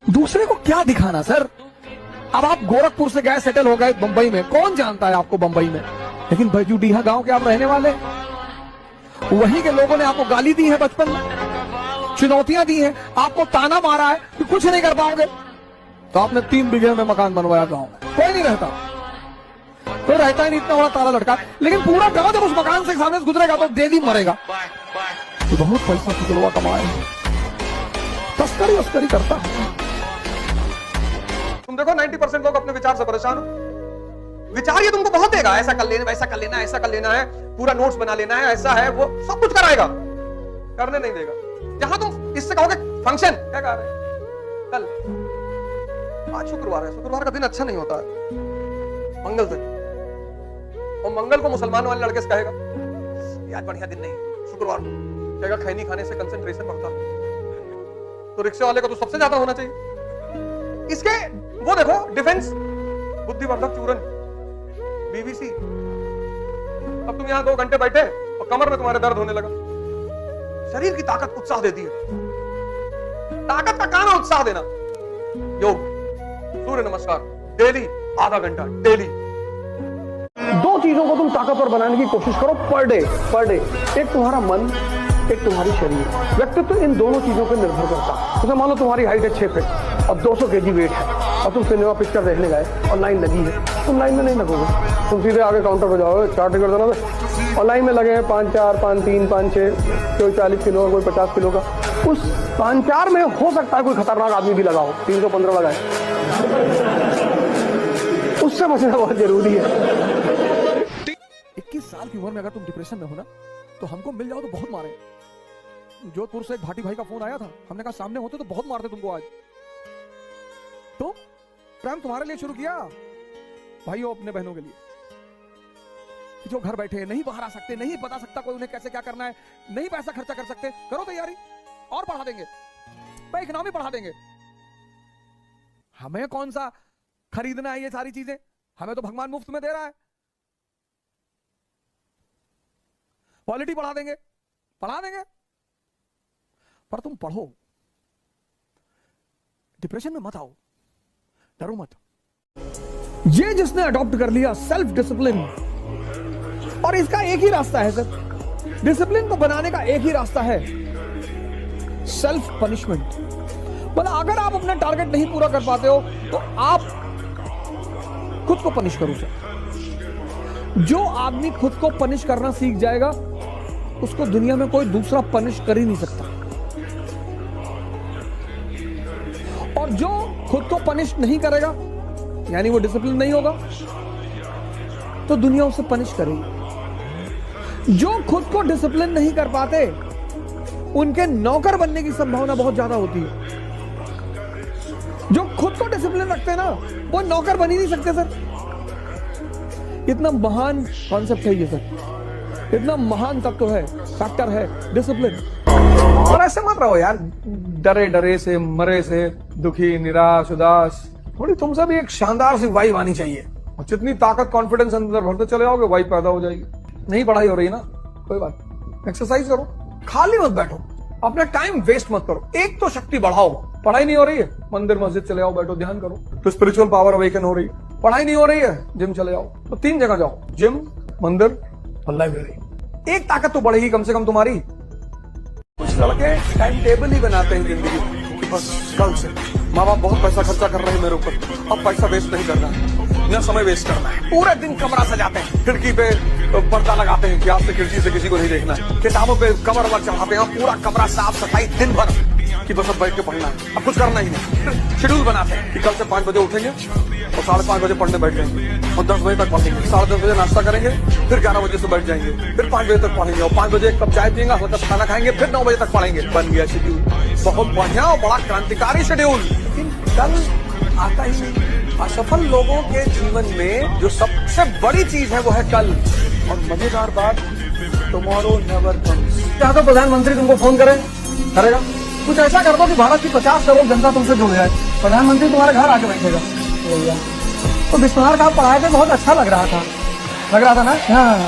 दूसरे को क्या दिखाना सर। अब आप गोरखपुर से गए, सेटल हो गए बंबई में, कौन जानता है आपको बंबई में, लेकिन बैजूडीहा गांव के आप रहने वाले, वहीं के लोगों ने आपको गाली दी है बचपन में, चुनौतियां दी हैं, आपको ताना मारा है कि कुछ नहीं कर पाओगे, तो आपने 3 बीघे में मकान बनवाया गांव में। कोई नहीं रहता, कोई रहता ही नहीं, इतना बड़ा ताला लटका, लेकिन पूरा गांव जब उस मकान से सामने से गुजरेगा तो डेली मरेगा। तो बहुत पैसा फिजलवा कमाए, तस्करी वस्करी करता है। तुम देखो 90% लोग अपने विचार से परेशान हो। विचार ये तुमको बहुत देगा, ऐसा कर लेना, वैसा कर लेना, ऐसा कर लेना है, पूरा नोट्स बना लेना है, ऐसा है, वो सब कुछ कराएगा, करने नहीं देगा। जहां तुम इससे कहोगे फंक्शन, क्या कह रहे हैं कल, आज शुक्रवार है, शुक्रवार का दिन अच्छा नहीं होता है, मंगल दिन, और मंगल को मुसलमान वाले लड़के से कहेगा ये आज बढ़िया दिन नहीं, शुक्रवार को कहेगा खैनी खाने से कंसंट्रेशन बढ़ता है, तो रिक्शे वाले का तो सबसे ज्यादा होना चाहिए। इसके वो देखो डिफेंस, बुद्धिवर्धक चूरन, बीबीसी। अब तुम यहां 2 घंटे बैठे और कमर में तुम्हारे दर्द होने लगा। शरीर की ताकत उत्साह देती है, ताकत का काम है उत्साह देना। योग, सूर्य नमस्कार डेली आधा घंटा डेली। 2 चीजों को तुम ताकतवर बनाने की कोशिश करो पर डे। एक तुम्हारा मन, एक तुम्हारी शरीर। व्यक्तित्व इन दोनों चीजों पर निर्भर करता है। जैसे मान लो तुम्हारी हाइट है 6 फीट और 200 kg वेट है, और तुम सिनेमा पिक्चर देखने गए और लाइन लगी है, तुम लाइन में नहीं लगोगे, तुम सीधे आगे काउंटर पर जाओगे, 4 टिकट देना है, और लाइन में लगे हैं 5 4 5 3 5 6, कोई 40 किलो और कोई 50 किलो का। उस 5 4 में हो सकता है कोई खतरनाक आदमी भी लगाओ, 315 लगाए, उससे बचना बहुत जरूरी है। 21 साल की उम्र में अगर तुम डिप्रेशन में हो ना, तो हमको मिल जाओ तो बहुत मारे। जोधपुर से एक भाटी भाई का फोन आया था, हमने कहा सामने होते तो बहुत मारते तुमको आज। तो प्रेम तुम्हारे लिए शुरू किया भाइयों, अपने बहनों के लिए, जो घर बैठे नहीं बाहर आ सकते, नहीं बता सकता कोई उन्हें कैसे क्या करना है, नहीं पैसा खर्चा कर सकते, करो तैयारी और पढ़ा देंगे, इकोनॉमी पढ़ा देंगे। हमें कौन सा खरीदना है ये सारी चीजें, हमें तो भगवान मुफ्त में दे रहा है। पॉलिटी पढ़ा देंगे, पर तुम पढ़ो, डिप्रेशन में मत आओ, डरो मत। ये जिसने अडॉप्ट कर लिया सेल्फ डिसिप्लिन, और इसका एक ही रास्ता है सर, डिसिप्लिन को बनाने का एक ही रास्ता है, सेल्फ पनिशमेंट। मतलब अगर आप अपना टारगेट नहीं पूरा कर पाते हो तो आप खुद को पनिश करो सर। जो आदमी खुद को पनिश करना सीख जाएगा, उसको दुनिया में कोई दूसरा पनिश कर ही नहीं सकता। और जो खुद को पनिश नहीं करेगा, यानी वो डिसिप्लिन नहीं होगा, तो दुनिया उसे पनिश करेगी। जो खुद को डिसिप्लिन नहीं कर पाते, उनके नौकर बनने की संभावना बहुत ज्यादा होती है। जो खुद को डिसिप्लिन रखते हैं ना, वो नौकर बन ही नहीं सकते सर। इतना महान कॉन्सेप्ट है ये सर, इतना महान तत्व है, फैक्टर है डिसिप्लिन। और ऐसे मत रहो यार, डरे से, मरे से, दुखी, निराश, उदास। थोड़ी तुमसे भी एक शानदार सी वाइब आनी चाहिए, और जितनी ताकत कॉन्फिडेंस अंदर भरते चले जाओगे, वाइब पैदा हो जाएगी। नहीं पढ़ाई हो रही ना, कोई बात, एक्सरसाइज करो, खाली मत बैठो, अपना टाइम वेस्ट मत करो। एक तो शक्ति बढ़ाओ, पढ़ाई नहीं हो रही है, मंदिर मस्जिद चले जाओ, बैठो ध्यान करो, तो स्पिरिचुअल पावर अवेकन हो रही है। पढ़ाई नहीं हो रही है, जिम चले जाओ, तो 3 जगह जाओ, जिम, मंदिर और लाइब्रेरी। एक ताकत तो बढ़ेगी कम से कम तुम्हारी। कुछ लड़के टाइम टेबल ही बनाते हैं जिंदगी की, बस कल से माँ बाप बहुत पैसा खर्चा कर रहे हैं मेरे ऊपर, अब पैसा वेस्ट नहीं करना है, न समय वेस्ट करना है। पूरे दिन कमरा सजाते हैं, खिड़की पे पर्दा लगाते हैं कि आज से खिड़की से किसी को नहीं देखना है, किताबों पे कवर वर चढ़ाते हैं, पूरा कमरा साफ सफाई दिन भर कि बस अब बैठ के पढ़ना है, अब कुछ करना ही नहीं। शेड्यूल बनाते हैं कि कल से 5 बजे उठेंगे और 5:30 बजे पढ़ने बैठ जाएंगे, और 10 बजे तक पढ़ेंगे, 10:30 बजे नाश्ता करेंगे, फिर 11 बजे से बैठ जाएंगे, फिर 5 बजे तक पढ़ेंगे, और 5 बजे एक कप चाय पियेंगे, हल्का खाना खाएंगे, फिर 9 बजे तक पढ़ेंगे। बन गया शेड्यूल, बहुत बढ़िया और बड़ा क्रांतिकारी शेड्यूल। लेकिन कल आता ही नहीं। असफल लोगों के जीवन में जो सबसे बड़ी चीज है वो है कल, और मजेदार बात, टुमारो नेवर कम्स। क्या तो प्रधानमंत्री तुमको फोन करेगा, कुछ ऐसा कर दो कि भारत की 50 करोड़ जनता तुमसे जुड़ जाए, प्रधानमंत्री तुम्हारे घर आके बैठेगा। तो बिस्मिल्लाह का आप पढ़ाए थे, बहुत अच्छा लग रहा था ना। हाँ।